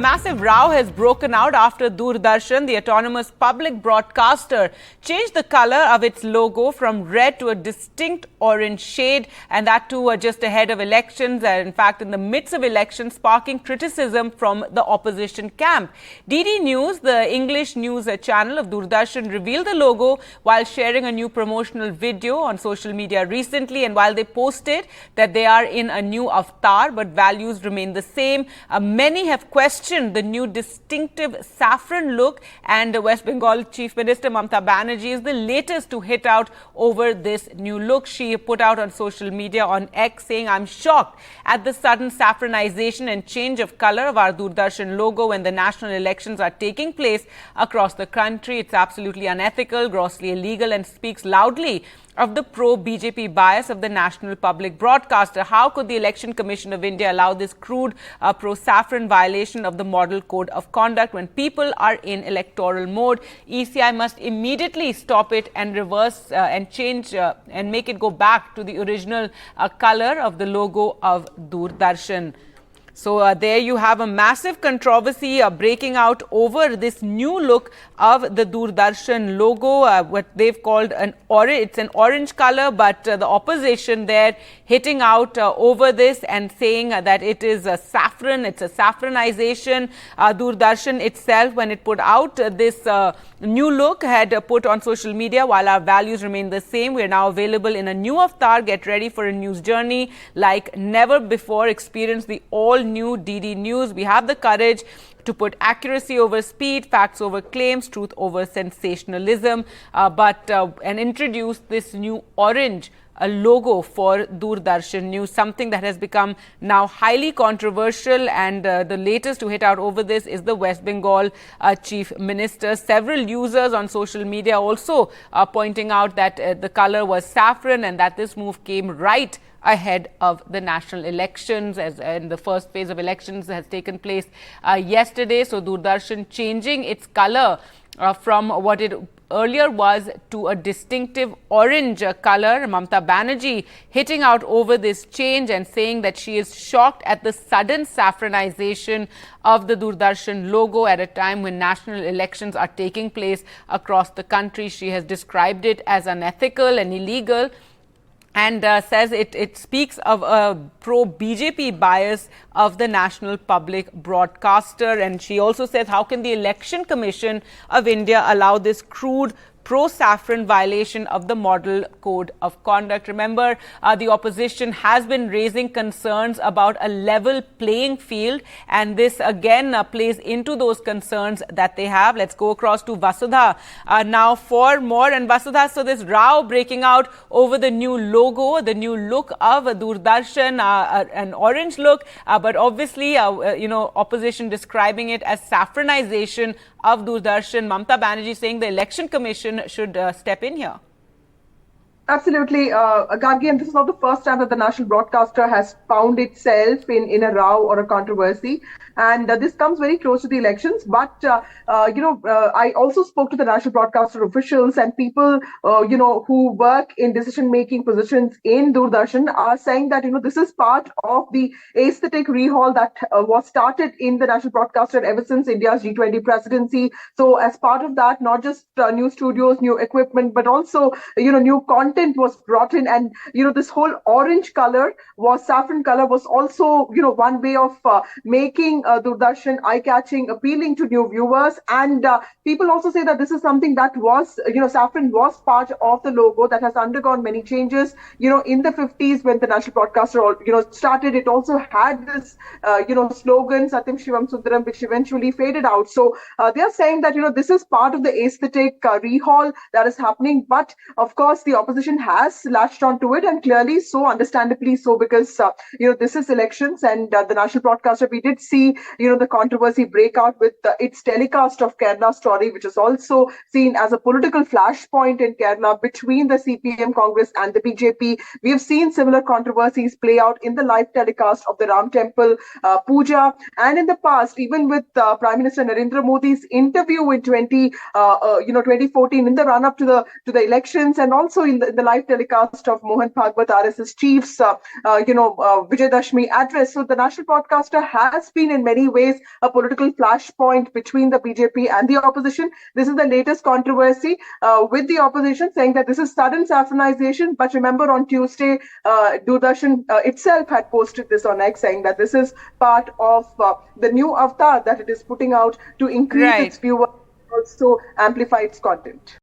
Massive row has broken out after Doordarshan, the autonomous public broadcaster, changed the color of its logo from red to a distinct orange shade, and that too just ahead of elections, and in fact in the midst of elections, sparking criticism from the opposition camp. DD News, the English news channel of Doordarshan, revealed the logo while sharing a new promotional video on social media recently, and while they posted that they are in a new avatar but values remain the same, many have questioned the new distinctive saffron look, and West Bengal Chief Minister Mamata Banerjee is the latest to hit out over this new look. She put out on social media on X saying, "I'm shocked at the sudden saffronization and change of color of our Doordarshan logo when the national elections are taking place across the country. It's absolutely unethical, grossly illegal, and speaks loudly of the pro-BJP bias of the national public broadcaster. How could the Election Commission of India allow this crude pro-saffron violation of the model code of conduct when people are in electoral mode? ECI must immediately stop it and reverse and change and make it go back to the original color of the logo of Doordarshan." So there you have a massive controversy breaking out over this new look of the Doordarshan logo, what they've called an orange. It's an orange color, but the opposition there hitting out over this and saying that it is a saffron. It's a saffronization. Doordarshan itself, when it put out this new look, had put on social media, "While our values remain the same, we are now available in a new avatar. Get ready for a news journey like never before. Experience the all-new DD News. We have the courage to put accuracy over speed, facts over claims, truth over sensationalism," and introduce this new orange logo for Doordarshan News, something that has become now highly controversial, and the latest to hit out over this is the West Bengal Chief Minister. Several users on social media also pointing out that the color was saffron and that this move came right ahead of the national elections, as in the first phase of elections has taken place yesterday. So Doordarshan changing its color from what it earlier was to a distinctive orange color. Mamata Banerjee hitting out over this change and saying that she is shocked at the sudden saffronization of the Doordarshan logo at a time when national elections are taking place across the country. She has described it as unethical and illegal, and says it speaks of a pro-BJP bias of the national public broadcaster. And she also says, how can the Election Commission of India allow this crude pro-saffron violation of the model code of conduct? Remember, the opposition has been raising concerns about a level playing field, and this again plays into those concerns that they have. Let's go across to Vasudha now for more. And Vasudha, so this row breaking out over the new logo, the new look of Doordarshan, an orange look, but obviously, opposition describing it as saffronization of Doordarshan. Mamata Banerjee saying the Election Commission should step in here. Absolutely, Gargi, and this is not the first time that the national broadcaster has found itself in a row or a controversy. And this comes very close to the elections. But, I also spoke to the national broadcaster officials, and people, who work in decision-making positions in Doordarshan are saying that, this is part of the aesthetic rehaul that was started in the national broadcaster ever since India's G20 presidency. So as part of that, not just new studios, new equipment, but also, new content was brought in, and this whole orange color saffron color was also one way of making Doordarshan eye-catching, appealing to new viewers. And people also say that this is something that was saffron was part of the logo that has undergone many changes. In the 50s, when the national broadcaster started, it also had this slogan Satyam Shivam Sundaram, which eventually faded out. So they are saying that this is part of the aesthetic rehaul that is happening. But of course, the opposition has latched onto it, and clearly so, understandably so, because this is elections, and the national broadcaster, we did see the controversy break out with its telecast of Kerala story, which is also seen as a political flashpoint in Kerala between the CPM, Congress and the BJP. We have seen similar controversies play out in the live telecast of the Ram Temple Puja, and in the past, even with Prime Minister Narendra Modi's interview in 2014 in the run-up to the elections, and also in the live telecast of Mohan Bhagwat, RSS chief's, Vijay Dashmi address. So the national broadcaster has been in many ways a political flashpoint between the BJP and the opposition. This is the latest controversy with the opposition saying that this is sudden saffronization. But remember, on Tuesday, Doordarshan itself had posted this on X saying that this is part of the new avatar that it is putting out to increase its Right. viewers, also amplify its content.